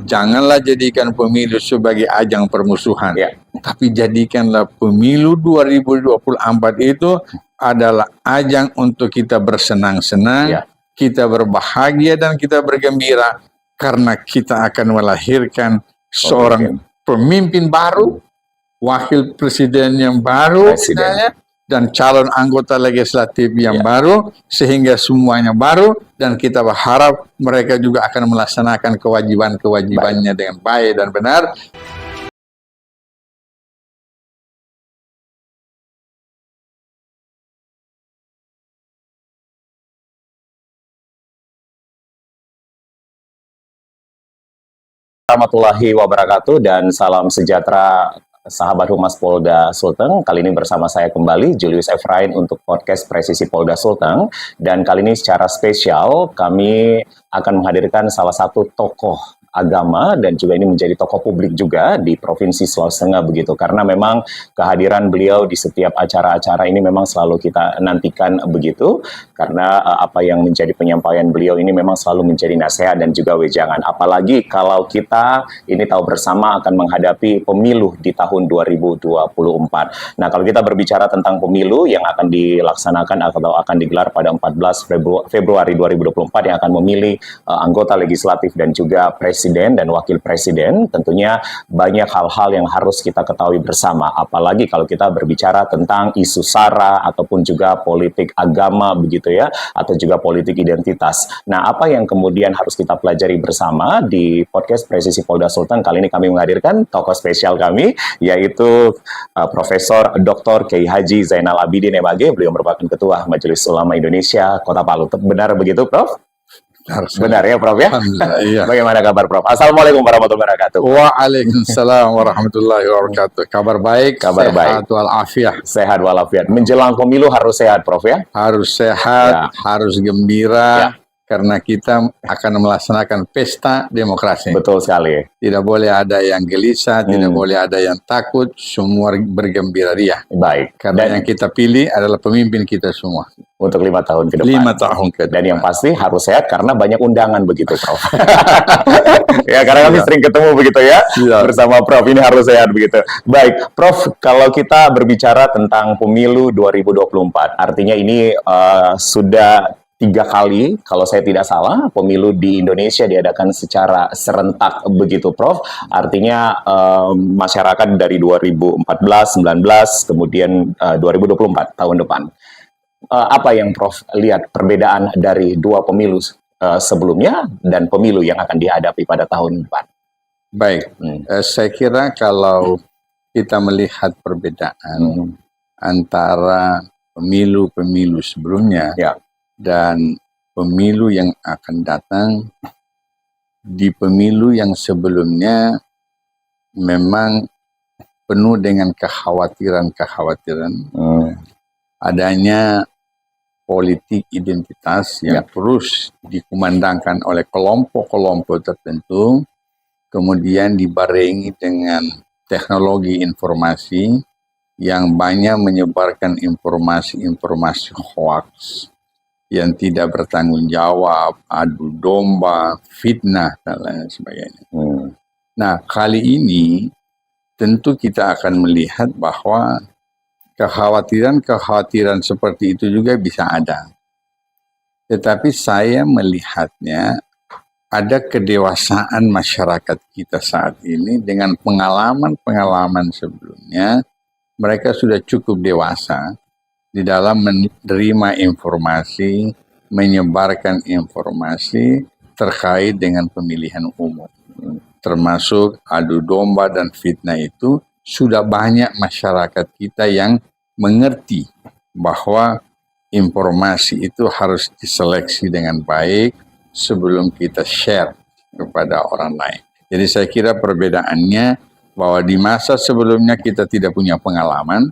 Janganlah jadikan pemilu sebagai ajang permusuhan. Tapi jadikanlah pemilu 2024 itu adalah ajang untuk kita bersenang-senang, kita berbahagia dan kita bergembira. Karena kita akan melahirkan seorang pemimpin baru, wakil presiden yang baru misalnya, dan calon anggota legislatif yang baru, sehingga semuanya baru, dan kita berharap mereka juga akan melaksanakan kewajiban-kewajibannya dengan baik dan benar. Warahmatullahi wabarakatuh dan salam sejahtera sahabat Humas Polda Sulteng. Kali ini bersama saya kembali Julius Efrain untuk podcast Presisi Polda Sulteng, dan kali ini secara spesial kami akan menghadirkan salah satu tokoh agama dan juga ini menjadi tokoh publik juga di Provinsi Sulawesi Tengah begitu, karena memang kehadiran beliau di setiap acara-acara ini memang selalu kita nantikan begitu, karena apa yang menjadi penyampaian beliau ini memang selalu menjadi nasihat dan juga wejangan, apalagi kalau kita ini tahu bersama akan menghadapi pemilu di tahun 2024. Nah, kalau kita berbicara tentang pemilu yang akan dilaksanakan atau akan digelar pada 14 Februari 2024 yang akan memilih anggota legislatif dan juga presiden dan wakil presiden, tentunya banyak hal-hal yang harus kita ketahui bersama, apalagi kalau kita berbicara tentang isu SARA ataupun juga politik agama begitu ya, atau juga politik identitas. Nah, apa yang kemudian harus kita pelajari bersama di podcast Presisi Polda Sulteng kali ini, kami menghadirkan tokoh spesial kami, yaitu Profesor Dr. Kiai Haji Zainal Abidin MAG. Beliau merupakan Ketua Majelis Ulama Indonesia Kota Palu. Benar begitu, Prof? Benar ya, Prof ya? Iya. Bagaimana kabar, Prof? Assalamualaikum warahmatullahi wabarakatuh. Waalaikumsalam warahmatullahi wabarakatuh. Kabar baik, kabar sehat walafiat. Sehat walafiat. Menjelang pemilu harus sehat, Prof ya? Harus sehat, harus gembira, karena kita akan melaksanakan pesta demokrasi. Betul sekali. Tidak boleh ada yang gelisah, tidak boleh ada yang takut, semua bergembira ria. Baik. Karena yang kita pilih adalah pemimpin kita semua. Untuk 5 tahun ke depan. 5 tahun ke depan. Dan yang pasti harus sehat karena banyak undangan begitu, Prof. Ya, karena kami sering ketemu begitu ya. Bersama Prof, ini harus sehat begitu. Baik, Prof, kalau kita berbicara tentang pemilu 2024, artinya ini sudah 3 kali, kalau saya tidak salah, pemilu di Indonesia diadakan secara serentak begitu, Prof. Artinya masyarakat dari 2014, 19, kemudian 2024 tahun depan. Apa yang Prof lihat perbedaan dari 2 pemilu sebelumnya dan pemilu yang akan dihadapi pada tahun depan? Baik, saya kira kalau kita melihat perbedaan antara pemilu-pemilu sebelumnya dan pemilu yang akan datang, di pemilu yang sebelumnya memang penuh dengan kekhawatiran-kekhawatiran, adanya politik identitas yang terus dikumandangkan oleh kelompok-kelompok tertentu, kemudian dibarengi dengan teknologi informasi yang banyak menyebarkan informasi-informasi hoax yang tidak bertanggung jawab, adu domba, fitnah, dan lain sebagainya. Nah, kali ini tentu kita akan melihat bahwa kekhawatiran-kekhawatiran seperti itu juga bisa ada. Tetapi saya melihatnya ada kedewasaan masyarakat kita saat ini dengan pengalaman-pengalaman sebelumnya. Mereka sudah cukup dewasa di dalam menerima informasi, menyebarkan informasi terkait dengan pemilihan umum. Termasuk adu domba dan fitnah itu, sudah banyak masyarakat kita yang mengerti bahwa informasi itu harus diseleksi dengan baik sebelum kita share kepada orang lain. Jadi saya kira perbedaannya bahwa di masa sebelumnya kita tidak punya pengalaman,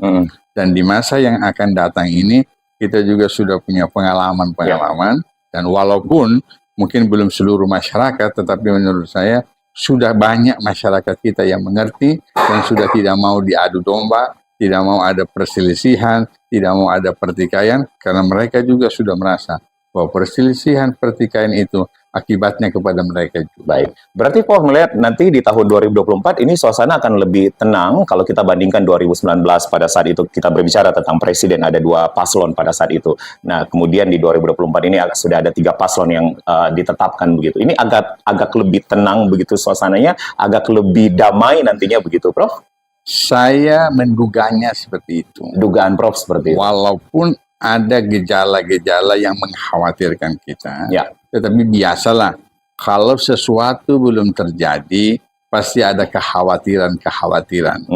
dan di masa yang akan datang ini kita juga sudah punya pengalaman-pengalaman, dan walaupun mungkin belum seluruh masyarakat, tetapi menurut saya sudah banyak masyarakat kita yang mengerti dan sudah tidak mau diadu domba, tidak mau ada perselisihan, tidak mau ada pertikaian, karena mereka juga sudah merasa bahwa perselisihan, pertikaian itu akibatnya kepada mereka juga. Baik, berarti Prof melihat nanti di tahun 2024 ini suasana akan lebih tenang kalau kita bandingkan 2019 pada saat itu kita berbicara tentang presiden, ada 2 paslon pada saat itu. Nah, kemudian di 2024 ini sudah ada 3 paslon yang ditetapkan begitu. Ini agak lebih tenang begitu suasananya, agak lebih damai nantinya begitu, Prof? Saya menduganya seperti itu. Dugaan Prof seperti itu. Walaupun ada gejala-gejala yang mengkhawatirkan kita, Ya. tetapi biasalah kalau sesuatu belum terjadi pasti ada kekhawatiran-kekhawatiran.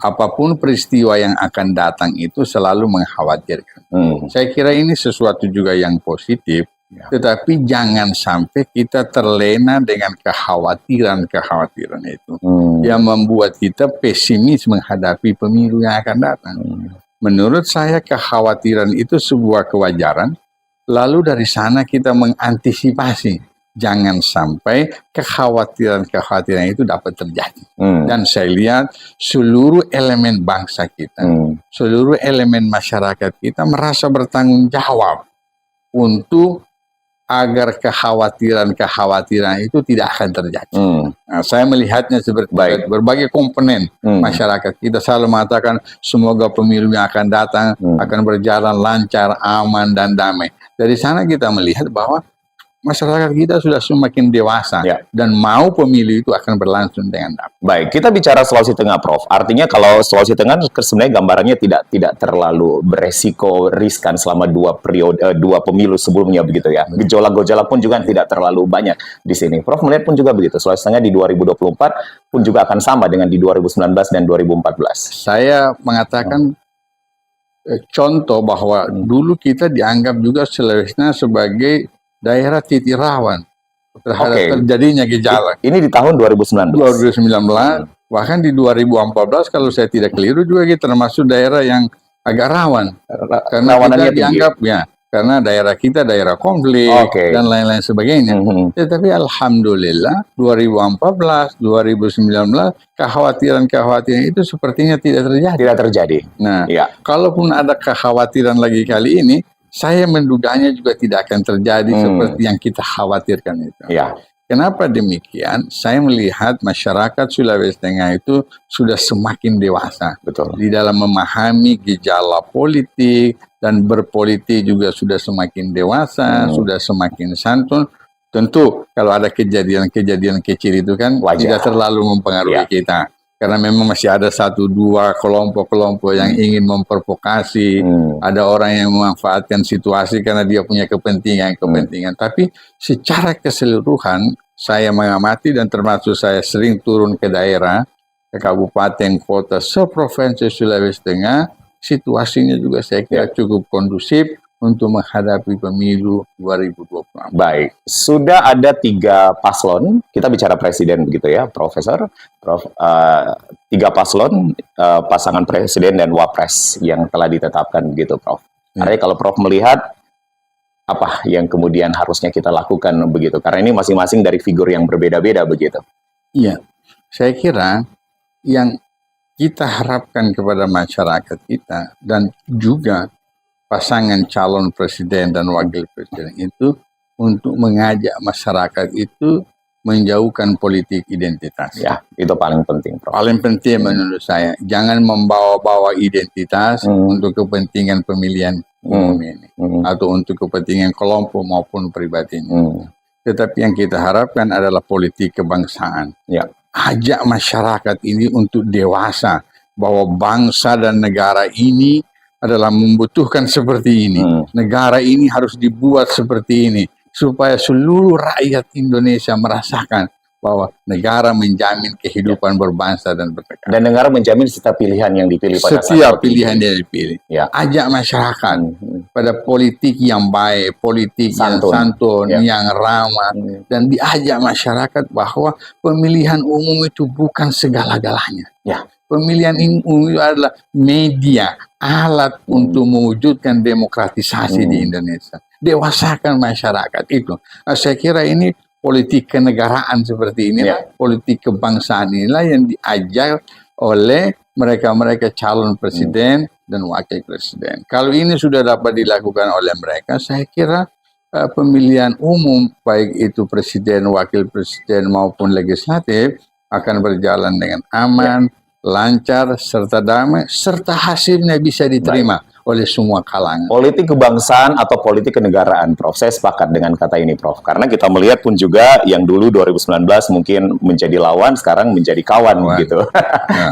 Apapun peristiwa yang akan datang itu selalu mengkhawatirkan. Saya kira ini sesuatu juga yang positif, tetapi jangan sampai kita terlena dengan kekhawatiran-kekhawatiran itu yang membuat kita pesimis menghadapi pemilu yang akan datang. Menurut saya kekhawatiran itu sebuah kewajaran, lalu dari sana kita mengantisipasi. Jangan sampai kekhawatiran-kekhawatiran itu dapat terjadi. Dan saya lihat seluruh elemen bangsa kita, seluruh elemen masyarakat kita merasa bertanggung jawab untuk agar kekhawatiran-kekhawatiran itu tidak akan terjadi. Nah, saya melihatnya seperti berbagai komponen masyarakat kita selalu mengatakan semoga pemilu yang akan datang akan berjalan lancar, aman, dan damai. Dari sana kita melihat bahwa masyarakat kita sudah semakin dewasa dan mau pemilu itu akan berlangsung dengan damai. Baik, kita bicara Sulawesi Tengah, Prof. Artinya kalau Sulawesi Tengah sebenarnya gambarannya tidak terlalu beresiko riskan selama 2 pemilu sebelumnya begitu ya. Gejolak-gejolak pun juga tidak terlalu banyak di sini. Prof melihat pun juga begitu. Sulawesi Tengah di 2024 pun juga akan sama dengan di 2019 dan 2014. Saya mengatakan contoh bahwa dulu kita dianggap juga Sulawesi Tengah sebagai daerah titik rawan terhadap terjadinya gejala. Ini di tahun 2019. Bahkan di 2014 kalau saya tidak keliru juga kita termasuk daerah yang agak rawan. Karena kita dianggap karena daerah kita daerah konflik dan lain-lain sebagainya. Tetapi alhamdulillah 2014, 2019 kekhawatiran-kekhawatiran itu sepertinya tidak terjadi. Tidak terjadi. Nah, kalaupun ada kekhawatiran lagi kali ini, saya menduganya juga tidak akan terjadi seperti yang kita khawatirkan itu. Kenapa demikian? Saya melihat masyarakat Sulawesi Tengah itu sudah semakin dewasa. Di dalam memahami gejala politik dan berpolitik juga sudah semakin dewasa, sudah semakin santun. Tentu kalau ada kejadian-kejadian kecil itu kan tidak terlalu mempengaruhi kita. Karena memang masih ada 1-2 kelompok-kelompok yang ingin memprovokasi, ada orang yang memanfaatkan situasi karena dia punya kepentingan. Tapi secara keseluruhan saya mengamati dan termasuk saya sering turun ke daerah, ke kabupaten, kota, seprovinsi Sulawesi Tengah, situasinya juga saya kira cukup kondusif untuk menghadapi pemilu 2024. Baik, sudah ada 3 paslon, kita bicara presiden begitu ya, Prof. 3 paslon, pasangan presiden dan wapres yang telah ditetapkan begitu, Prof. Artinya kalau Prof melihat apa yang kemudian harusnya kita lakukan begitu, karena ini masing-masing dari figur yang berbeda-beda begitu. Iya, saya kira yang kita harapkan kepada masyarakat kita dan juga pasangan calon presiden dan wakil presiden itu untuk mengajak masyarakat itu menjauhkan politik identitas. Itu paling penting, Prof. Paling penting menurut saya. Jangan membawa-bawa identitas untuk kepentingan pemilihan umum ini. Atau untuk kepentingan kelompok maupun pribadinya. Tetapi yang kita harapkan adalah politik kebangsaan. Ajak masyarakat ini untuk dewasa. Bahwa bangsa dan negara ini adalah membutuhkan seperti ini. Negara ini harus dibuat seperti ini. Supaya seluruh rakyat Indonesia merasakan bahwa negara menjamin kehidupan berbangsa dan bernegara. Dan negara menjamin setiap pilihan yang dipilih pada setiap pilihan yang dipilih. Ajak masyarakat pada politik yang baik, politik yang santun, yang ramah. Dan diajak masyarakat bahwa pemilihan umum itu bukan segala-galanya. Pemilihan umum itu adalah media, alat untuk mewujudkan demokratisasi di Indonesia. Dewasakan masyarakat itu. Saya kira ini politik kenegaraan seperti ini, politik kebangsaan inilah yang diajar oleh mereka-mereka calon presiden dan wakil presiden. Kalau ini sudah dapat dilakukan oleh mereka, saya kira pemilihan umum, baik itu presiden, wakil presiden maupun legislatif, akan berjalan dengan aman, lancar, serta damai, serta hasilnya bisa diterima oleh semua kalangan. Politik kebangsaan atau politik kenegaraan, Prof. Saya sepakat dengan kata ini, Prof. Karena kita melihat pun juga yang dulu 2019 mungkin menjadi lawan, sekarang menjadi kawan, begitu.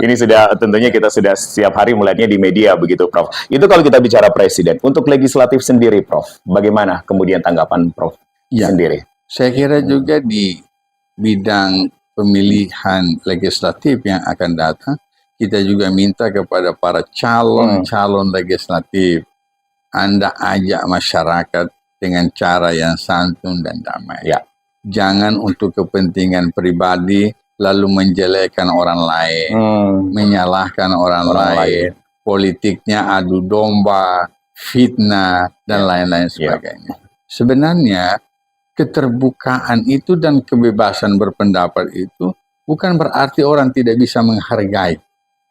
Ini sudah tentunya kita sudah setiap hari melihatnya di media, begitu, Prof. Itu kalau kita bicara presiden. Untuk legislatif sendiri, Prof, bagaimana kemudian tanggapan Prof sendiri? Saya kira juga di bidang pemilihan legislatif yang akan datang, kita juga minta kepada para calon legislatif, Anda ajak masyarakat dengan cara yang santun dan damai. Jangan untuk kepentingan pribadi lalu menjelekkan orang lain, menyalahkan orang lain, politiknya adu domba, fitnah, dan lain-lain sebagainya. Sebenarnya keterbukaan itu dan kebebasan berpendapat itu bukan berarti orang tidak bisa menghargai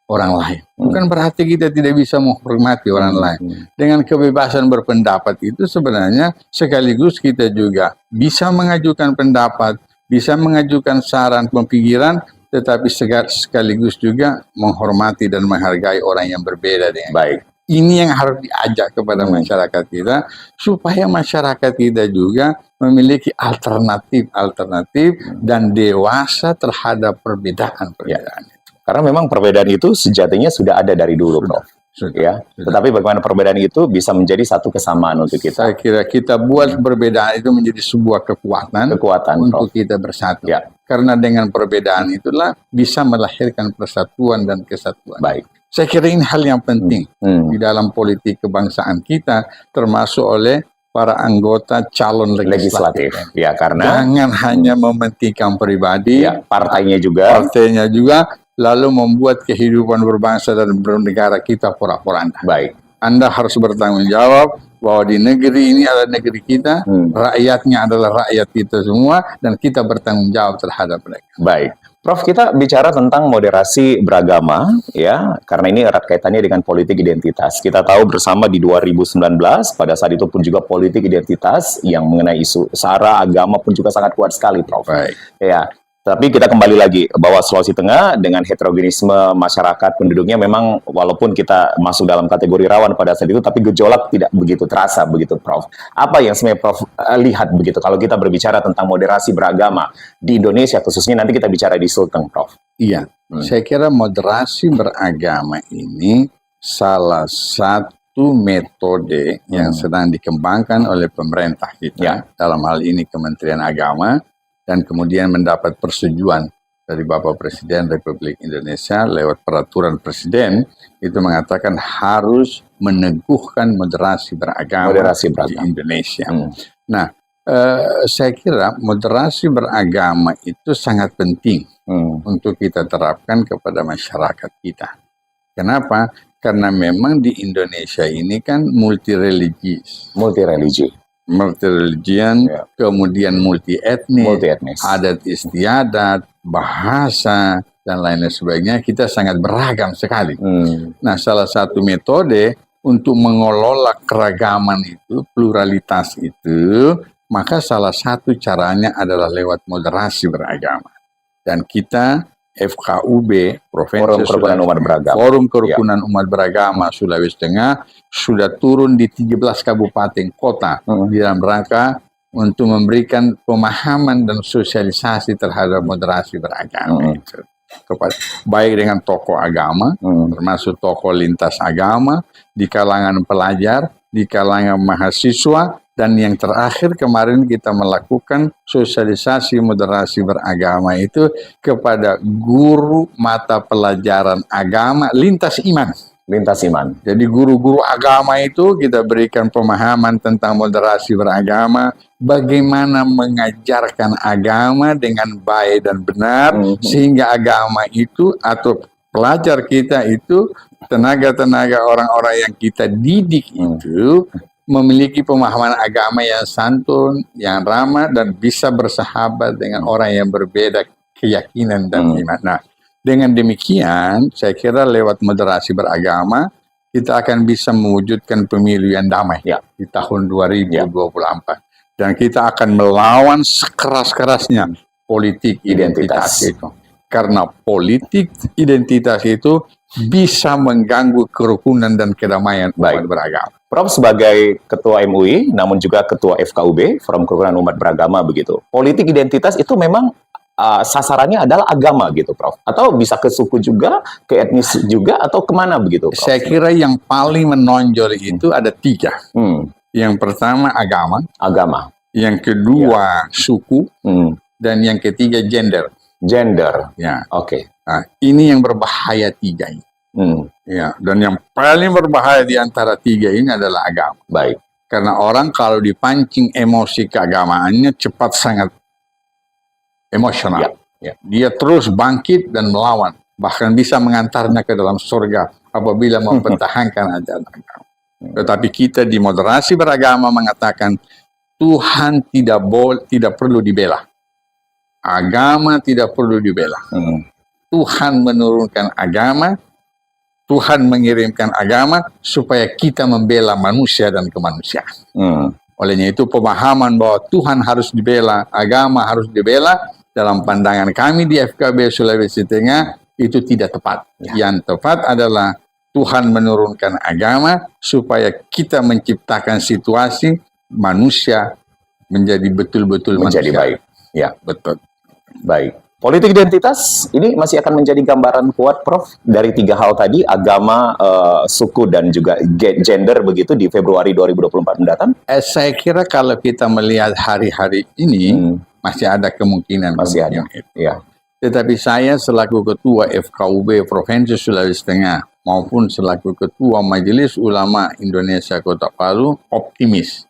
orang lain. Bukan berarti kita tidak bisa menghormati orang lain. Dengan kebebasan berpendapat itu sebenarnya sekaligus kita juga bisa mengajukan pendapat, bisa mengajukan saran pemikiran, tetapi sekaligus juga menghormati dan menghargai orang yang berbeda dengan Ini yang harus diajak kepada masyarakat kita, supaya masyarakat kita juga memiliki alternatif dan dewasa terhadap perbedaan-perbedaan. Karena memang perbedaan itu sejatinya sudah ada dari dulu, Prof. Tetapi bagaimana perbedaan itu bisa menjadi satu kesamaan untuk kita? Saya kira kita buat perbedaan itu menjadi sebuah kekuatan untuk kita bersatu. Karena dengan perbedaan itulah bisa melahirkan persatuan dan kesatuan. Saya kira ini hal yang penting di dalam politik kebangsaan kita, termasuk oleh para anggota calon legislatif. Karena jangan hanya mementingkan pribadi, partainya juga, lalu membuat kehidupan berbangsa dan bernegara kita porak-poranda. Anda harus bertanggung jawab bahwa di negeri ini adalah negeri kita, rakyatnya adalah rakyat kita semua, dan kita bertanggung jawab terhadap mereka. Prof, kita bicara tentang moderasi beragama, karena ini erat kaitannya dengan politik identitas. Kita tahu bersama di 2019, pada saat itu pun juga politik identitas yang mengenai isu SARA, agama pun juga sangat kuat sekali, Prof. Tapi kita kembali lagi bahwa Sulawesi Tengah dengan heterogenisme masyarakat penduduknya memang walaupun kita masuk dalam kategori rawan pada saat itu, tapi gejolak tidak begitu terasa, begitu, Prof. Apa yang sebenarnya Prof lihat begitu kalau kita berbicara tentang moderasi beragama di Indonesia, khususnya nanti kita bicara di Sulteng, Prof? Saya kira moderasi beragama ini salah satu metode yang sedang dikembangkan oleh pemerintah kita, dalam hal ini Kementerian Agama, dan kemudian mendapat persetujuan dari Bapak Presiden Republik Indonesia lewat peraturan Presiden, itu mengatakan harus meneguhkan moderasi beragama di Indonesia. Nah, saya kira moderasi beragama itu sangat penting untuk kita terapkan kepada masyarakat kita. Kenapa? Karena memang di Indonesia ini kan multireligian, kemudian multi etnis, adat istiadat, bahasa, dan lain sebagainya. Kita sangat beragam sekali. Nah, salah satu metode untuk mengelola keragaman itu, pluralitas itu, maka salah satu caranya adalah lewat moderasi beragama. Dan kita FKUB, Forum Kerukunan Umat Beragama, Forum Kerukunan Umat Beragama Sulawesi Tengah sudah turun di 13 kabupaten kota di dalam rangka untuk memberikan pemahaman dan sosialisasi terhadap moderasi beragama itu. Baik dengan tokoh agama, termasuk tokoh lintas agama, di kalangan pelajar, di kalangan mahasiswa, dan yang terakhir kemarin kita melakukan sosialisasi moderasi beragama itu kepada guru mata pelajaran agama lintas iman. Jadi guru-guru agama itu kita berikan pemahaman tentang moderasi beragama, bagaimana mengajarkan agama dengan baik dan benar, sehingga agama itu atau pelajar kita itu, tenaga-tenaga orang-orang yang kita didik itu, memiliki pemahaman agama yang santun, yang ramah, dan bisa bersahabat dengan orang yang berbeda keyakinan dan iman. Nah, dengan demikian, saya kira lewat moderasi beragama, kita akan bisa mewujudkan pemilu yang damai di tahun 2024. Dan kita akan melawan sekeras-kerasnya politik identitas itu. Karena politik identitas itu bisa mengganggu kerukunan dan kedamaian umat beragama. Prof sebagai Ketua MUI, namun juga Ketua FKUB, Forum Kerukunan Umat Beragama begitu. Politik identitas itu memang sasarannya adalah agama gitu, Prof? Atau bisa ke suku juga, ke etnis juga, atau kemana begitu, Prof? Saya kira yang paling menonjol itu ada 3. Yang pertama agama. Yang kedua suku. Dan yang ketiga gender. Ya. Oke. Nah, ini yang berbahaya 3 ini. Ya, dan yang paling berbahaya di antara 3 ini adalah agama. Baik. Karena orang kalau dipancing emosi keagamaannya cepat sangat emosional. Dia terus bangkit dan melawan, bahkan bisa mengantarnya ke dalam surga apabila mempertahankan ajaran agama. Tetapi kita di moderasi beragama mengatakan Tuhan tidak perlu dibela. Agama tidak perlu dibela. Tuhan menurunkan agama, Tuhan mengirimkan agama supaya kita membela manusia dan kemanusiaan. Olehnya itu pemahaman bahwa Tuhan harus dibela, agama harus dibela, dalam pandangan kami di FKB Sulawesi Tengah itu tidak tepat. Yang tepat adalah Tuhan menurunkan agama supaya kita menciptakan situasi manusia menjadi betul-betul menjadi manusia. Baik. Ya, betul. Baik. Politik identitas ini masih akan menjadi gambaran kuat, Prof, dari 3 hal tadi, agama, suku, dan juga gender begitu di Februari 2024 mendatang? Saya kira kalau kita melihat hari-hari ini, masih ada kemungkinan. Masih ada. Ya. Tetapi saya selaku Ketua FKUB Provinsi Sulawesi Tengah maupun selaku Ketua Majelis Ulama Indonesia Kota Palu optimis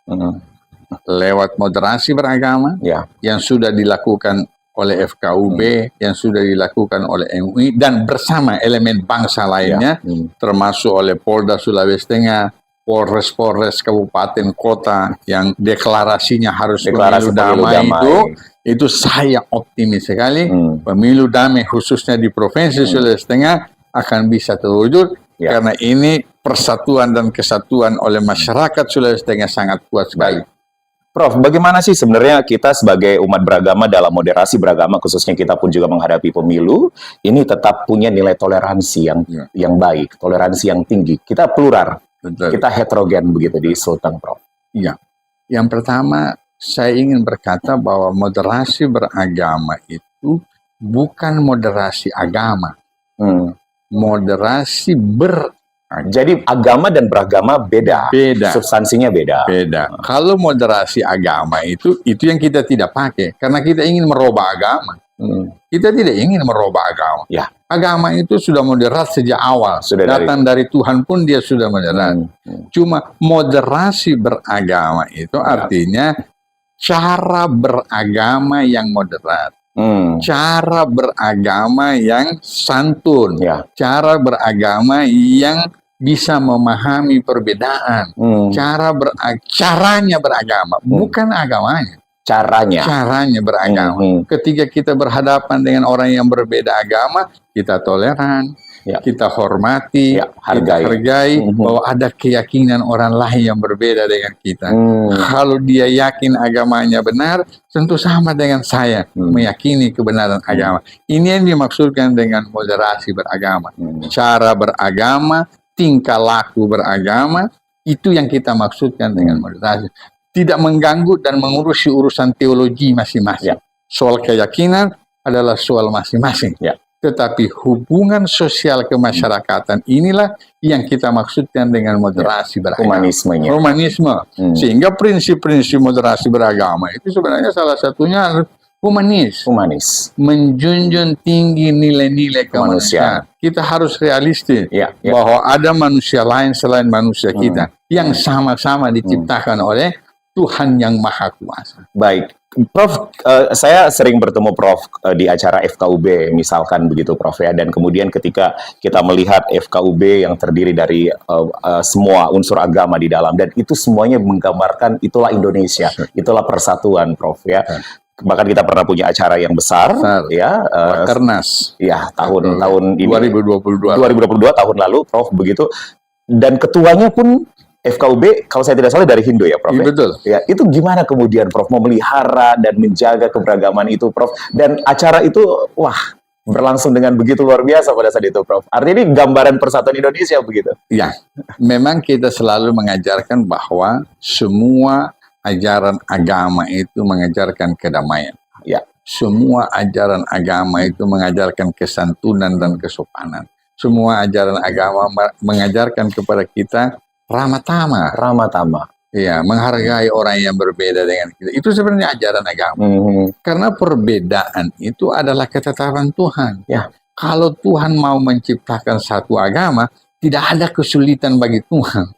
lewat moderasi beragama yang sudah dilakukan oleh FKUB, yang sudah dilakukan oleh MUI, dan bersama elemen bangsa lainnya, termasuk oleh Polda Sulawesi Tengah, Polres kabupaten kota yang deklarasinya harus pemilu damai itu saya optimis sekali pemilu damai khususnya di Provinsi Sulawesi Tengah akan bisa terwujud karena ini persatuan dan kesatuan oleh masyarakat Sulawesi Tengah sangat kuat sekali. Prof, bagaimana sih sebenarnya kita sebagai umat beragama dalam moderasi beragama, khususnya kita pun juga menghadapi pemilu, ini tetap punya nilai toleransi yang baik, toleransi yang tinggi. Kita plural, kita heterogen begitu di Sulteng, Prof. Iya. Yang pertama, saya ingin berkata bahwa moderasi beragama itu bukan moderasi agama. Moderasi Jadi agama dan beragama beda. Substansinya beda. Kalau moderasi agama itu yang kita tidak pakai karena kita ingin merubah agama. Kita tidak ingin merubah agama. Agama itu sudah moderat sejak awal. Datang dari Tuhan pun dia sudah moderat. Cuma moderasi beragama itu artinya cara beragama yang moderat. Cara beragama yang santun, cara beragama yang bisa memahami perbedaan, caranya beragama, bukan agamanya. Caranya beragama. Ketika kita berhadapan dengan orang yang berbeda agama, kita toleran, kita hormati, kita hargai bahwa ada keyakinan orang lain yang berbeda dengan kita. Kalau dia yakin agamanya benar, tentu sama dengan saya meyakini kebenaran agama. Ini yang dimaksudkan dengan moderasi beragama. Cara beragama, tingkah laku beragama, itu yang kita maksudkan dengan moderasi. Tidak mengganggu dan mengurusi urusan teologi masing-masing. Soal keyakinan adalah soal masing-masing. Tetapi hubungan sosial kemasyarakatan inilah yang kita maksudkan dengan moderasi beragama. Humanisme. Sehingga prinsip-prinsip moderasi beragama itu sebenarnya salah satunya humanis. Menjunjung tinggi nilai-nilai kemanusiaan. Kita harus realistis bahwa ada manusia lain selain manusia kita yang sama-sama diciptakan oleh Tuhan yang Maha Kuasa. Baik, Prof, saya sering bertemu Prof di acara FKUB misalkan begitu, Prof ya. Dan kemudian ketika kita melihat FKUB yang terdiri dari semua unsur agama di dalam, dan itu semuanya menggambarkan itulah Indonesia, itulah persatuan, Prof ya. Bahkan kita pernah punya acara yang besar, ya, Rakernas, tahun ini 2022 tahun lalu, Prof begitu. Dan ketuanya pun FKUB kalau saya tidak salah dari Hindu ya, Prof. Iya, ya? betul. Ya, itu gimana kemudian Prof memelihara dan menjaga keberagaman itu, Prof? Dan acara itu, wah, berlangsung dengan begitu luar biasa pada saat itu, Prof. Artinya ini gambaran persatuan Indonesia begitu. Ya, memang kita selalu mengajarkan bahwa semua ajaran agama itu mengajarkan kedamaian. Ya. Semua ajaran agama itu mengajarkan kesantunan dan kesopanan. Semua ajaran agama mengajarkan kepada kita ramah tamah. Ramah tamah. Ya, menghargai orang yang berbeda dengan kita. Itu sebenarnya ajaran agama. Karena perbedaan itu adalah ketetapan Tuhan. Ya. Kalau Tuhan mau menciptakan satu agama, tidak ada kesulitan bagi Tuhan.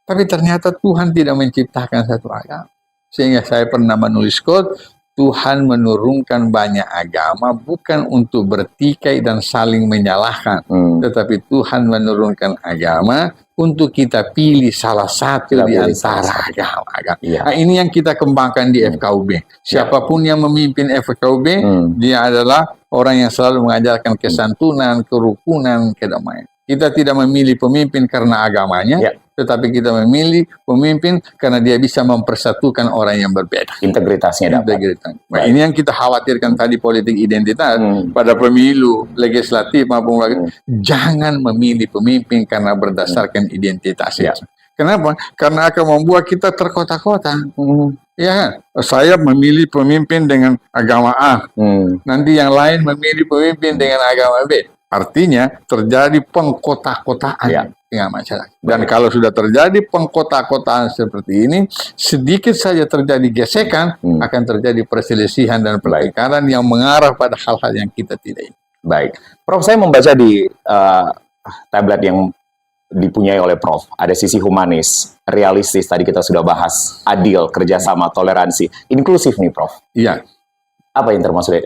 Tapi ternyata Tuhan tidak menciptakan satu agama. Sehingga saya pernah menulis quote, Tuhan menurunkan banyak agama bukan untuk bertikai dan saling menyalahkan. Tetapi Tuhan menurunkan agama untuk kita pilih salah satu di antara agama. Ya. Nah, ini yang kita kembangkan di FKUB. Siapapun yang memimpin FKUB, dia adalah orang yang selalu mengajarkan kesantunan, kerukunan, kedamaian. Kita tidak memilih pemimpin karena agamanya, tetapi kita memilih pemimpin karena dia bisa mempersatukan orang yang berbeda. Integritasnya dapat. Nah, ini yang kita khawatirkan tadi, politik identitas pada pemilu legislatif maupun jangan memilih pemimpin karena berdasarkan identitas. Kenapa? Karena akan membuat kita terkotak-kotak. Ya kan? Saya memilih pemimpin dengan agama A, nanti yang lain memilih pemimpin dengan agama B. Artinya terjadi pengkotak-kotaan dengan masyarakat. Dan kalau sudah terjadi pengkotak-kotaan seperti ini, sedikit saja terjadi gesekan, akan terjadi perselisihan dan pertengkaran yang mengarah pada hal-hal yang kita tidak ingin. Baik, Prof, saya membaca di tablet yang dipunyai oleh Prof, ada sisi humanis, realistis, tadi kita sudah bahas, adil, kerjasama, toleransi, inklusif nih, Prof. Iya. Apa yang dimaksud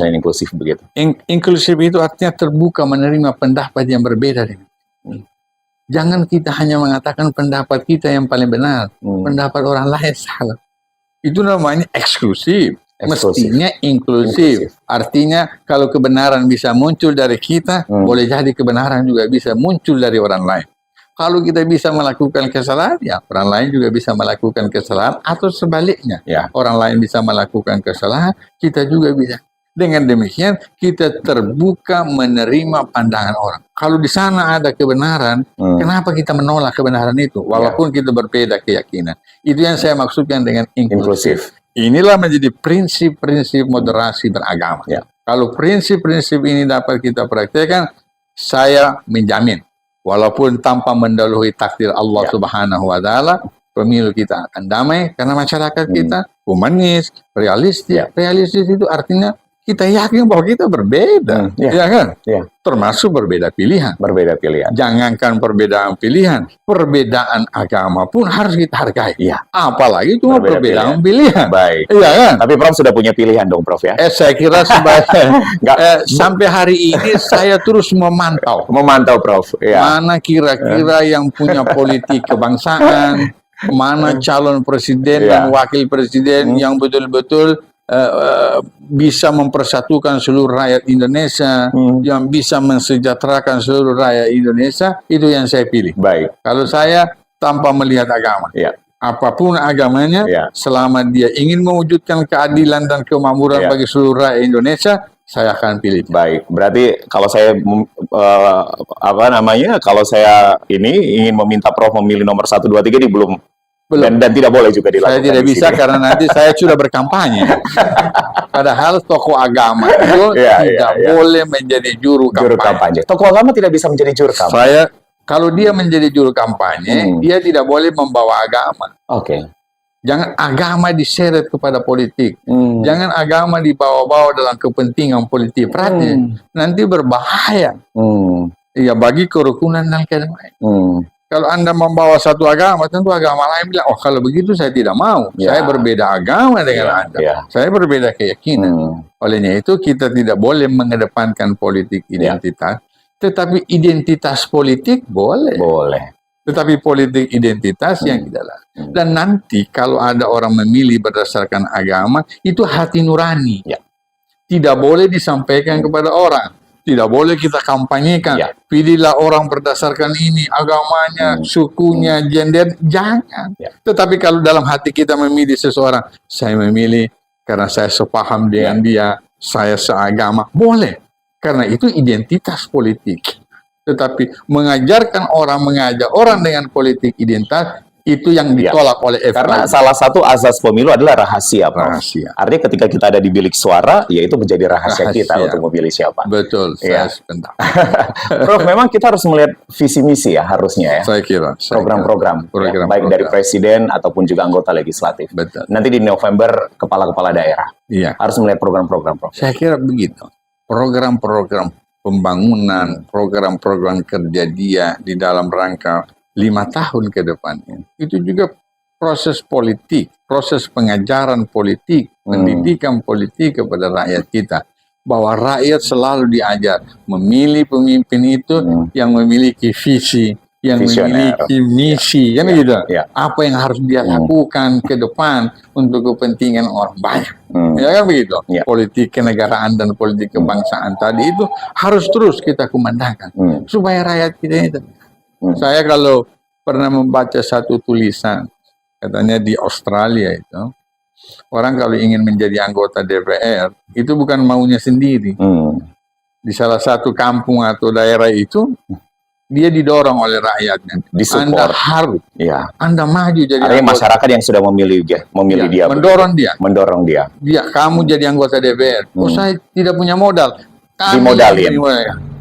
dengan inklusif begitu? Inklusif itu artinya terbuka menerima pendapat yang berbeda. Jangan kita hanya mengatakan pendapat kita yang paling benar, pendapat orang lain salah. Itu namanya eksklusif. Mestinya inklusif. Artinya kalau kebenaran bisa muncul dari kita, boleh jadi kebenaran juga bisa muncul dari orang lain. Kalau kita bisa melakukan kesalahan, ya orang lain juga bisa melakukan kesalahan, atau sebaliknya. Orang lain bisa melakukan kesalahan, kita juga bisa. Dengan demikian, kita terbuka menerima pandangan orang. Kalau di sana ada kebenaran, kenapa kita menolak kebenaran itu? Walaupun kita berbeda keyakinan. Itu yang saya maksudkan dengan inklusif. Inilah menjadi prinsip-prinsip moderasi beragama. Kalau prinsip-prinsip ini dapat kita praktekkan, saya menjamin, walaupun tanpa mendahului takdir Allah Subhanahu wa Ta'ala, pemilu kita akan damai karena masyarakat kita humanis, realistis. Realistis itu artinya kita yakin bahwa kita berbeda, ya kan? Termasuk berbeda pilihan. Berbeda pilihan. Jangankan perbedaan pilihan, perbedaan agama pun harus kita hargai. Apalagi cuma perbedaan pilihan. Baik. Iya kan? Tapi Prof sudah punya pilihan dong, Prof ya? Saya kira sampai hari ini saya terus memantau. Prof. Mana kira-kira yang punya politik kebangsaan, mana calon presiden dan wakil presiden yang betul-betul bisa mempersatukan seluruh rakyat Indonesia, yang bisa mensejahterakan seluruh rakyat Indonesia, itu yang saya pilih. Baik. Kalau saya tanpa melihat agama, apapun agamanya, selama dia ingin mewujudkan keadilan dan kemakmuran bagi seluruh rakyat Indonesia, saya akan pilih. Baik. Berarti kalau saya kalau saya ini ingin meminta Prof memilih nomor 1, 2, 3 ini belum. Dan tidak boleh juga dilakukan. Saya tidak bisa karena nanti saya sudah berkampanye. Padahal tokoh agama itu tidak boleh menjadi juru kampanye. Tokoh agama tidak bisa menjadi juru kampanye. Kalau dia menjadi juru kampanye, dia tidak boleh membawa agama. Jangan agama diseret kepada politik. Jangan agama dibawa-bawa dalam kepentingan politik. Perhatian, nanti berbahaya. Ya, bagi kerukunan dan kedamaian. Kalau Anda membawa satu agama, tentu agama lain bilang, oh kalau begitu saya tidak mau. Saya berbeda agama dengan Anda. Saya berbeda keyakinan. Olehnya itu kita tidak boleh mengedepankan politik identitas. Tetapi identitas politik boleh. Tetapi politik identitas yang tidak lain. Dan nanti kalau ada orang memilih berdasarkan agama, itu hati nurani. Tidak boleh disampaikan kepada orang. tidak boleh kita kampanyekan. Ya. Pilihlah orang berdasarkan ini, agamanya, sukunya, gender, jangan. Ya. Tetapi kalau dalam hati kita memilih seseorang, saya memilih karena saya sepaham dengan dia, saya seagama, boleh. Karena itu identitas politik. Tetapi mengajak orang dengan politik identitas, itu yang ditolak oleh FPI. Karena salah satu azas pemilu adalah rahasia, Prof. Rahasia. Artinya ketika kita ada di bilik suara, ya itu menjadi rahasia kita untuk memilih siapa. Betul, saya sependapat. Prof, memang kita harus melihat visi misi ya harusnya ya. Saya kira. Program-program, ya, baik dari presiden ataupun juga anggota legislatif. Betul. Nanti di November kepala-kepala daerah. Iya. Harus melihat program-program, Prof. Saya kira begitu. Program-program pembangunan, program-program kerja dia di dalam rangka 5 tahun ke depan. Itu juga proses politik, proses pengajaran politik, pendidikan politik kepada rakyat kita. Bahwa rakyat selalu diajar memilih pemimpin itu yang memiliki visi, yang memiliki misi, kan gitu. Apa yang harus dia lakukan ke depan untuk kepentingan orang banyak. Ya kan begitu. Politik kenegaraan dan politik kebangsaan tadi itu harus terus kita kumandangkan supaya rakyat kita itu. Saya kalau pernah membaca satu tulisan, katanya di Australia itu, orang kalau ingin menjadi anggota DPR, itu bukan maunya sendiri. Di salah satu kampung atau daerah itu, dia didorong oleh rakyatnya. Anda harus, Anda maju jadi anggota. Masyarakat yang sudah memilih dia, mendorong dia. Kamu jadi anggota DPR. Oh, saya tidak punya modal. Dimodalin.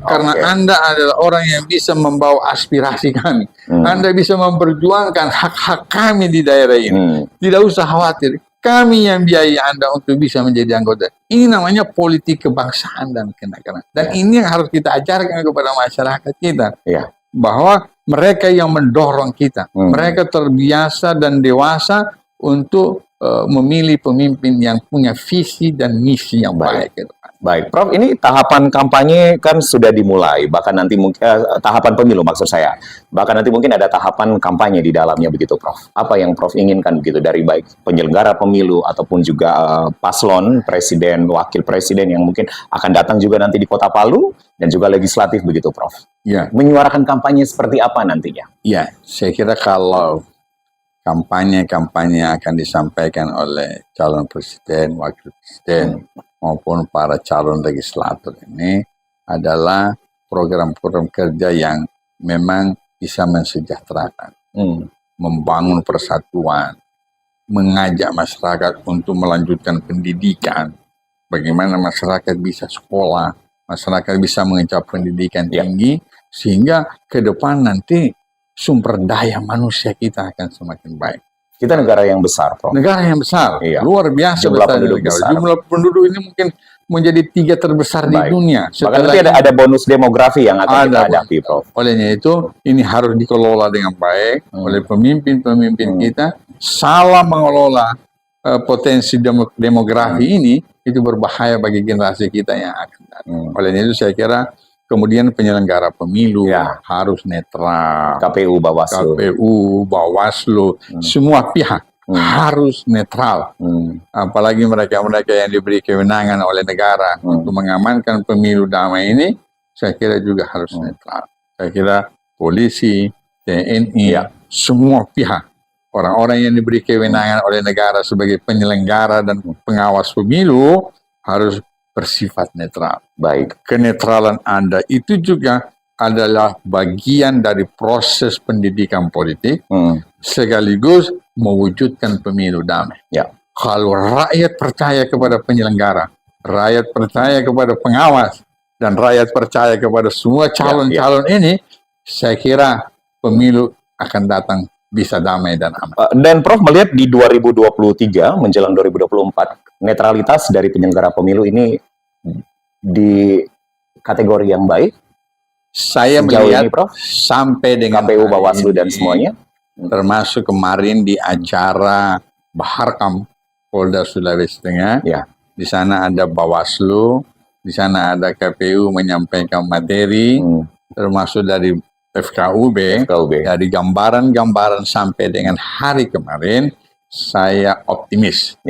Karena Anda adalah orang yang bisa membawa aspirasi kami. Anda bisa memperjuangkan hak-hak kami di daerah ini. Tidak usah khawatir. Kami yang biayai Anda untuk bisa menjadi anggota. Ini namanya politik kebangsaan dan kenegaraan. Dan ini yang harus kita ajarkan kepada masyarakat kita. Bahwa mereka yang mendorong kita. Mereka terbiasa dan dewasa untuk memilih pemimpin yang punya visi dan misi yang baik. Baik, Prof, ini tahapan kampanye kan sudah dimulai, bahkan nanti mungkin tahapan pemilu maksud saya. Bahkan nanti mungkin ada tahapan kampanye di dalamnya begitu, Prof. Apa yang Prof inginkan begitu dari baik penyelenggara pemilu ataupun juga paslon, presiden, wakil presiden yang mungkin akan datang juga nanti di Kota Palu dan juga legislatif begitu, Prof. Menyuarakan kampanye seperti apa nantinya? Saya kira kalau kampanye akan disampaikan oleh calon presiden, wakil presiden, maupun para calon legislator ini adalah program-program kerja yang memang bisa mensejahterakan, membangun persatuan, mengajak masyarakat untuk melanjutkan pendidikan, bagaimana masyarakat bisa sekolah, masyarakat bisa mengencap pendidikan tinggi, sehingga ke depan nanti sumber daya manusia kita akan semakin baik. Kita negara yang besar, Prof. Negara yang besar, luar biasa jumlah penduduk besar. Jumlah penduduk ini mungkin menjadi 3 terbesar di dunia. Bahkan nanti ada bonus demografi yang akan kita hadapi, Prof. Olehnya itu, ini harus dikelola dengan baik oleh pemimpin-pemimpin kita. Salah mengelola potensi demografi ini, itu berbahaya bagi generasi kita yang akan datang. Olehnya itu saya kira kemudian penyelenggara pemilu harus netral. KPU, Bawaslu, semua pihak harus netral. Apalagi mereka-mereka yang diberi kewenangan oleh negara untuk mengamankan pemilu damai ini, saya kira juga harus netral. Saya kira polisi, TNI, semua pihak, orang-orang yang diberi kewenangan oleh negara sebagai penyelenggara dan pengawas pemilu harus bersifat netral. Baik. Kenetralan Anda itu juga adalah bagian dari proses pendidikan politik, sekaligus mewujudkan pemilu damai. Kalau rakyat percaya kepada penyelenggara, rakyat percaya kepada pengawas, dan rakyat percaya kepada semua calon-calon ini, saya kira pemilu akan datang bisa damai dan aman. Dan Prof melihat di 2023 menjelang 2024, netralitas dari penyelenggara pemilu ini di kategori yang baik. Saya melihat ini, Prof, sampai dengan KPU, Bawaslu dan semuanya, termasuk kemarin di acara Baharkam Polda Sulawesi Tengah. Di sana ada Bawaslu, di sana ada KPU menyampaikan materi, termasuk dari FKUB. Dari gambaran-gambaran sampai dengan hari kemarin, saya optimis.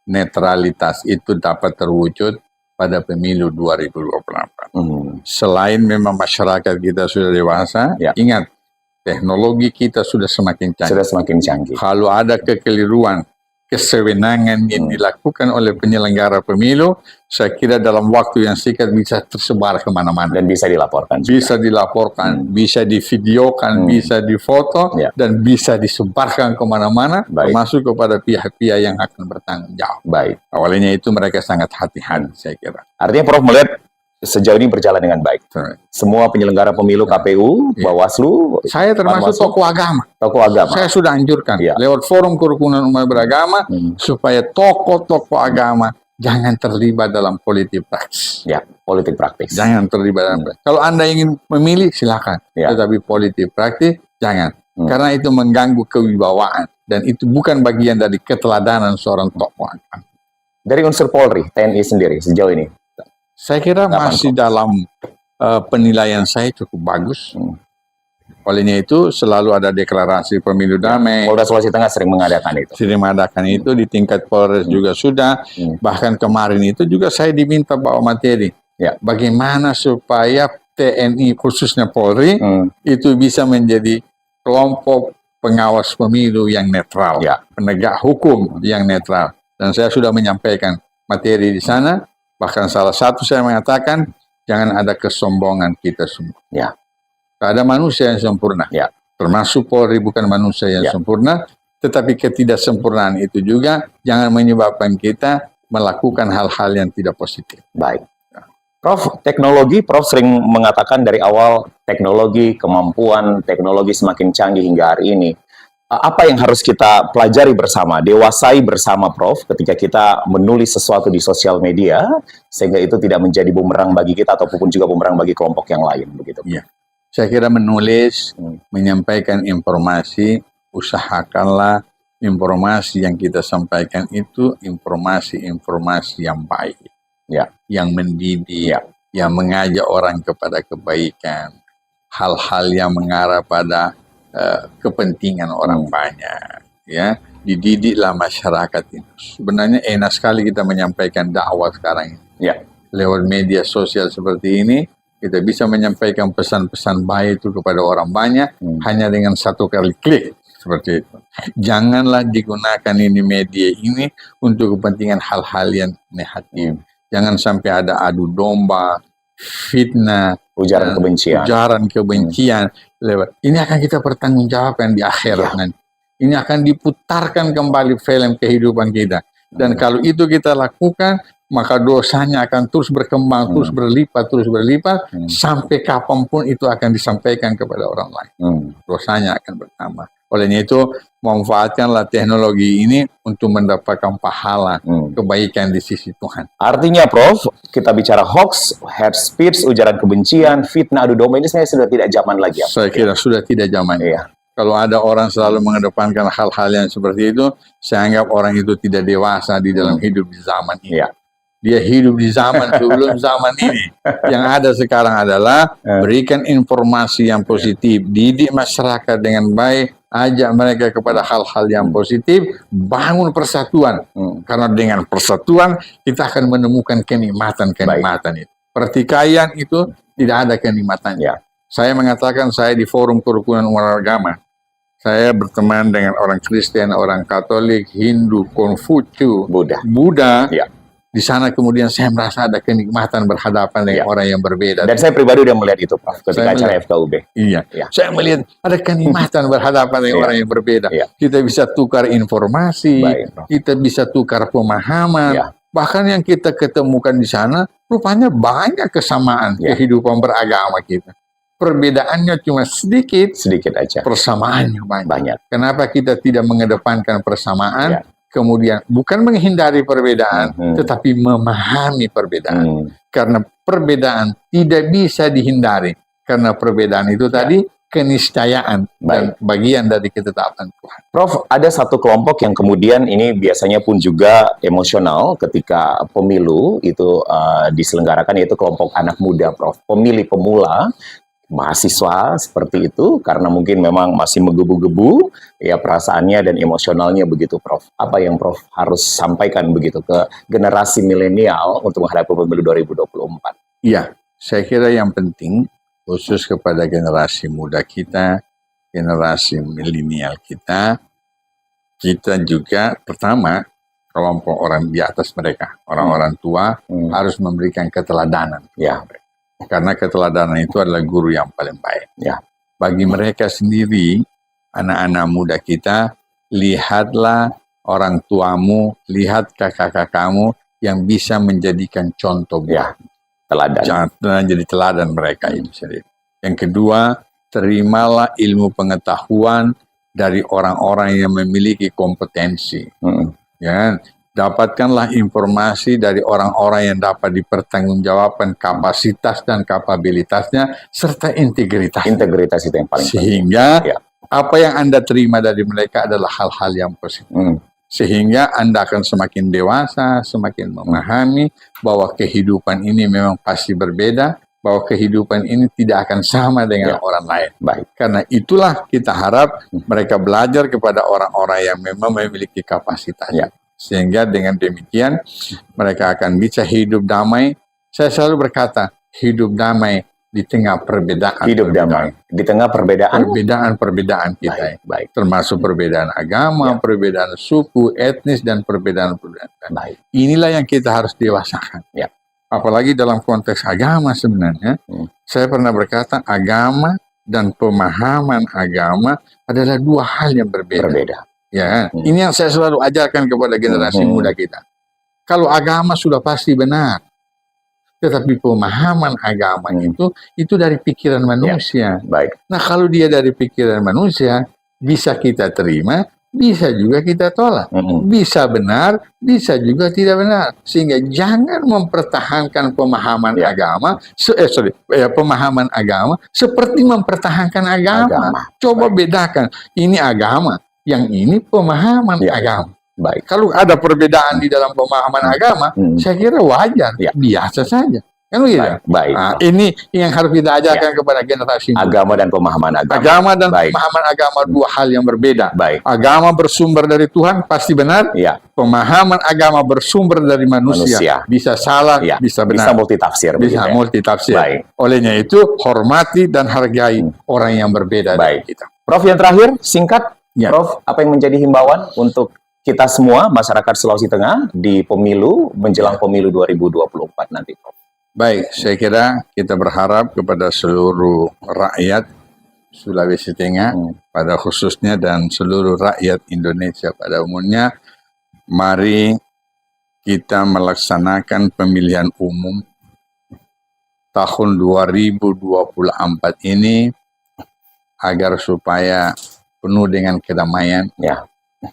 Netralitas itu dapat terwujud pada pemilu 2024. Selain memang masyarakat kita sudah dewasa, Ya. ingat teknologi kita sudah semakin canggih. Sudah semakin canggih. Kalau ada kekeliruan, kesewenangan yang dilakukan oleh penyelenggara pemilu, saya kira dalam waktu yang singkat bisa tersebar kemana-mana. Dan bisa dilaporkan. Bisa dilaporkan, bisa divideokan, bisa difoto, Ya. dan bisa disebarkan kemana-mana, Baik. termasuk kepada pihak-pihak yang akan bertanggung jawab. Baik. Awalnya itu mereka sangat hati-hati, saya kira. Artinya Prof melihat sejauh ini berjalan dengan baik. Semua penyelenggara pemilu, KPU, Iya. Bawaslu, Saya termasuk Bawaslu, tokoh agama. tokoh agama. Saya sudah anjurkan Iya. lewat forum kerukunan umat beragama supaya tokoh-tokoh agama jangan terlibat dalam politik praktis. Ya, politik praktis. Jangan terlibat dalam praktis. Kalau Anda ingin memilih, silakan. Ya. Tetapi politik praktis, jangan. Karena itu mengganggu kewibawaan. Dan itu bukan bagian dari keteladanan seorang tokoh agama. Dari unsur Polri, TNI sendiri sejauh ini. Saya kira Kapan, masih dalam penilaian saya cukup bagus. Olehnya itu selalu ada deklarasi pemilu damai. Polda Sulawesi Tengah sering mengadakan itu. Sering mengadakan itu di tingkat Polres juga sudah. Bahkan kemarin itu juga saya diminta bawa materi. Ya. Bagaimana supaya TNI khususnya Polri itu bisa menjadi kelompok pengawas pemilu yang netral, Ya. penegak hukum yang netral. Dan saya sudah menyampaikan materi di sana. Bahkan salah satu saya mengatakan jangan ada kesombongan kita semua. Ya. Tak ada manusia yang sempurna. Ya. Termasuk Polri bukan manusia yang Ya. sempurna, tetapi ketidaksempurnaan itu juga jangan menyebabkan kita melakukan hal-hal yang tidak positif. Baik. Prof, teknologi, Prof sering mengatakan dari awal teknologi, kemampuan teknologi semakin canggih hingga hari ini. Apa yang harus kita pelajari bersama, dewasai bersama Prof ketika kita menulis sesuatu di sosial media sehingga itu tidak menjadi bumerang bagi kita ataupun juga bumerang bagi kelompok yang lain begitu. Iya. Saya kira menulis, menyampaikan informasi, usahakanlah informasi yang kita sampaikan itu informasi-informasi yang baik, Ya. yang mendidik, Ya. yang mengajak orang kepada kebaikan, hal-hal yang mengarah pada kepentingan orang banyak, ya. Dididiklah masyarakat ini. Sebenarnya enak sekali kita menyampaikan dakwah sekarang ini. Ya. Lewat media sosial seperti ini, kita bisa menyampaikan pesan-pesan baik itu kepada orang banyak hanya dengan satu kali klik seperti itu. Janganlah digunakan ini media ini untuk kepentingan hal-hal yang negatif. Jangan sampai ada adu domba, fitnah, Ujaran kebencian. ujaran kebencian lewat. Ini akan kita pertanggungjawabkan di akhirat nanti. Ini akan diputarkan kembali film kehidupan kita. Dan kalau itu kita lakukan, maka dosanya akan terus berkembang, terus berlipat, sampai kapanpun itu akan disampaikan kepada orang lain. Dosanya akan bertambah. Olehnya itu, manfaatkanlah teknologi ini untuk mendapatkan pahala, kebaikan di sisi Tuhan. Artinya Prof, kita bicara hoax, hate speech, ujaran kebencian, fitnah, adu domba ini sebenarnya sudah tidak zaman lagi ya? Saya kira sudah tidak zaman. Iya. Kalau ada orang selalu mengedepankan hal-hal yang seperti itu, saya anggap orang itu tidak dewasa di dalam hidup di zaman ini. Iya. Dia hidup di zaman sebelum zaman ini. Yang ada sekarang adalah berikan informasi yang positif, didik masyarakat dengan baik, ajak mereka kepada hal-hal yang positif, bangun persatuan. Karena dengan persatuan kita akan menemukan kenikmatan-kenikmatan itu. Pertikaian itu tidak ada kenikmatannya. Saya mengatakan saya di forum kerukunan umat beragama. Saya berteman dengan orang Kristen, orang Katolik, Hindu, Konghucu, Buddha. Ya. Di sana kemudian saya merasa ada kenikmatan berhadapan dengan orang yang berbeda. Dan saya pribadi udah melihat itu, Prof, ketika acara FKUB. Iya. Ya. Saya melihat ada kenikmatan berhadapan dengan orang yang berbeda. Ya. Kita bisa tukar informasi, Baik, Prof. kita bisa tukar pemahaman. Ya. Bahkan yang kita ketemukan di sana, rupanya banyak kesamaan kehidupan beragama kita. Perbedaannya cuma sedikit aja. Persamaannya banyak. Kenapa kita tidak mengedepankan persamaan? Kemudian bukan menghindari perbedaan, tetapi memahami perbedaan. Karena perbedaan tidak bisa dihindari. Karena perbedaan itu tadi keniscayaan dan bagian dari ketetapan Tuhan. Prof, ada satu kelompok yang kemudian ini biasanya pun juga emosional ketika pemilu itu diselenggarakan, yaitu kelompok anak muda, Prof. Pemilih pemula, mahasiswa seperti itu, karena mungkin memang masih menggebu-gebu ya perasaannya dan emosionalnya begitu, Prof. Apa yang Prof harus sampaikan begitu ke generasi milenial untuk menghadapi pemilu 2024? Iya, saya kira yang penting khusus kepada generasi muda kita, generasi milenial kita juga pertama kelompok orang di atas mereka, orang-orang tua harus memberikan keteladanan. Ya. Karena keteladanan itu adalah guru yang paling baik. Ya. Bagi mereka sendiri, anak-anak muda kita, lihatlah orang tuamu, lihat kakak-kakakmu yang bisa menjadikan contoh buat teladan. Jangan jadi teladan mereka itu sendiri. Yang kedua, terimalah ilmu pengetahuan dari orang-orang yang memiliki kompetensi. Ya, dapatkanlah informasi dari orang-orang yang dapat dipertanggungjawabkan kapasitas dan kapabilitasnya serta integritas. Integritas itu yang paling penting. Sehingga apa yang Anda terima dari mereka adalah hal-hal yang positif. Sehingga Anda akan semakin dewasa, semakin memahami bahwa kehidupan ini memang pasti berbeda, bahwa kehidupan ini tidak akan sama dengan orang lain. Baik. Karena itulah kita harap mereka belajar kepada orang-orang yang memang memiliki kapasitas. Sehingga dengan demikian mereka akan bisa hidup damai. Saya selalu berkata, hidup damai di tengah perbedaan. Hidup damai di tengah perbedaan kita. Baik. Termasuk perbedaan agama, perbedaan suku, etnis, dan perbedaan. Inilah yang kita harus dewasakan. Apalagi dalam konteks agama sebenarnya. Saya pernah berkata, agama dan pemahaman agama adalah dua hal yang berbeda. Ya, ini yang saya selalu ajarkan kepada generasi muda kita. Kalau agama sudah pasti benar, tetapi pemahaman agama itu dari pikiran manusia. Baik. Nah, kalau dia dari pikiran manusia, bisa kita terima, bisa juga kita tolak. Bisa benar, bisa juga tidak benar. Sehingga jangan mempertahankan pemahaman agama, pemahaman agama seperti mempertahankan agama. Coba bedakan, ini agama, yang ini pemahaman agama. Baik. Kalau ada perbedaan di dalam pemahaman agama, saya kira wajar, biasa saja. Kan begitu? Baik. Nah, ini yang harus kita ajarkan kepada generasi muda. Agama dan pemahaman agama. Agama dan pemahaman agama dua hal yang berbeda. Baik. Agama bersumber dari Tuhan pasti benar. Pemahaman agama bersumber dari manusia. Bisa salah, bisa benar. Bisa multitafsir. Bisa multitafsir. Baik. Olehnya itu hormati dan hargai orang yang berbeda dari kita. Prof, yang terakhir singkat. Prof, apa yang menjadi himbauan untuk kita semua masyarakat Sulawesi Tengah di pemilu menjelang pemilu 2024 nanti, Prof? Baik, saya kira kita berharap kepada seluruh rakyat Sulawesi Tengah pada khususnya dan seluruh rakyat Indonesia pada umumnya, mari kita melaksanakan pemilihan umum tahun 2024 ini agar supaya penuh dengan kedamaian,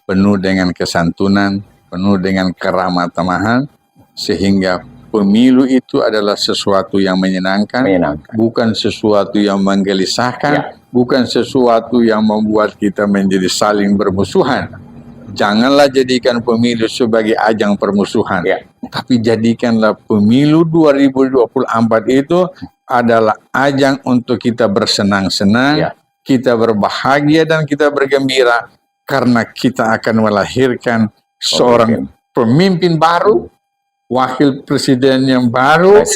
penuh dengan kesantunan, penuh dengan keramah tamahan, sehingga pemilu itu adalah sesuatu yang menyenangkan, bukan sesuatu yang menggelisahkan, bukan sesuatu yang membuat kita menjadi saling bermusuhan. Janganlah jadikan pemilu sebagai ajang permusuhan, tapi jadikanlah pemilu 2024 itu adalah ajang untuk kita bersenang-senang, kita berbahagia dan kita bergembira, karena kita akan melahirkan seorang pemimpin baru, wakil presiden yang baru,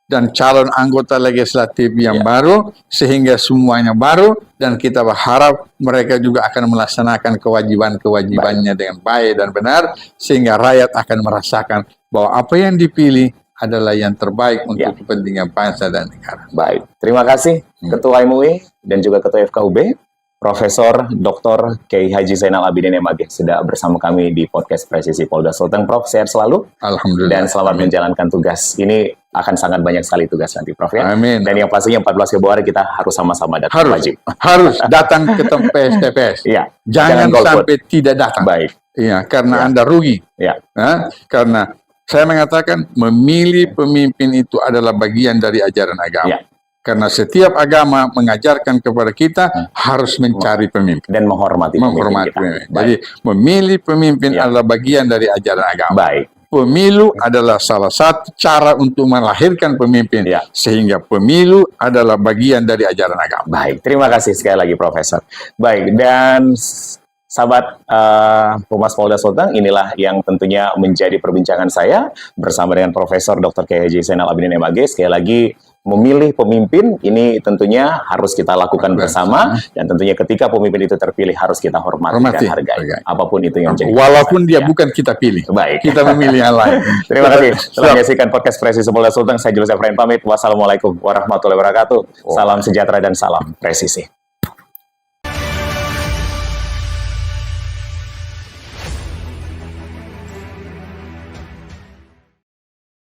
dan calon anggota legislatif yang baru, sehingga semuanya baru, dan kita berharap mereka juga akan melaksanakan kewajiban-kewajibannya dengan baik dan benar, sehingga rakyat akan merasakan bahwa apa yang dipilih adalah yang terbaik untuk kepentingan bangsa dan negara. Baik, terima kasih Ketua MUI dan juga Ketua FKUB, Profesor Dr. Kiai Haji Zainal Abidin MAG sudah bersama kami di podcast Presisi Polda Sulteng. Prof, sehat selalu. Alhamdulillah. Dan selamat menjalankan tugas. Ini akan sangat banyak sekali tugas nanti, Prof, ya. Amin. Dan yang pastinya 14 Februari kita harus sama-sama datang. Harus datang ke TPS. Jangan sampai tidak datang. Baik. Iya, karena Anda rugi. Karena saya mengatakan memilih pemimpin itu adalah bagian dari ajaran agama. Karena setiap agama mengajarkan kepada kita harus mencari pemimpin dan menghormati pemimpin. Jadi memilih pemimpin adalah bagian dari ajaran agama. Baik. Pemilu adalah salah satu cara untuk melahirkan pemimpin, sehingga pemilu adalah bagian dari ajaran agama. Baik, terima kasih sekali lagi, Profesor. Baik, dan sahabat Humas Polda Sulteng, inilah yang tentunya menjadi perbincangan saya bersama dengan Profesor Dr. Kiai Haji Zainal Abidin MAG. Sekali lagi memilih pemimpin ini tentunya harus kita lakukan bersama, dan tentunya ketika pemimpin itu terpilih harus kita hormati dan hargai. Apapun itu yang jadi. Walaupun dia bukan kita pilih. Baik. Kita memilih yang lain. Terima kasih telah menyaksikan podcast Presisi Polda Sulteng. Saya Julius Efrain pamit. Wassalamualaikum warahmatullahi wabarakatuh. Salam sejahtera dan salam presisi.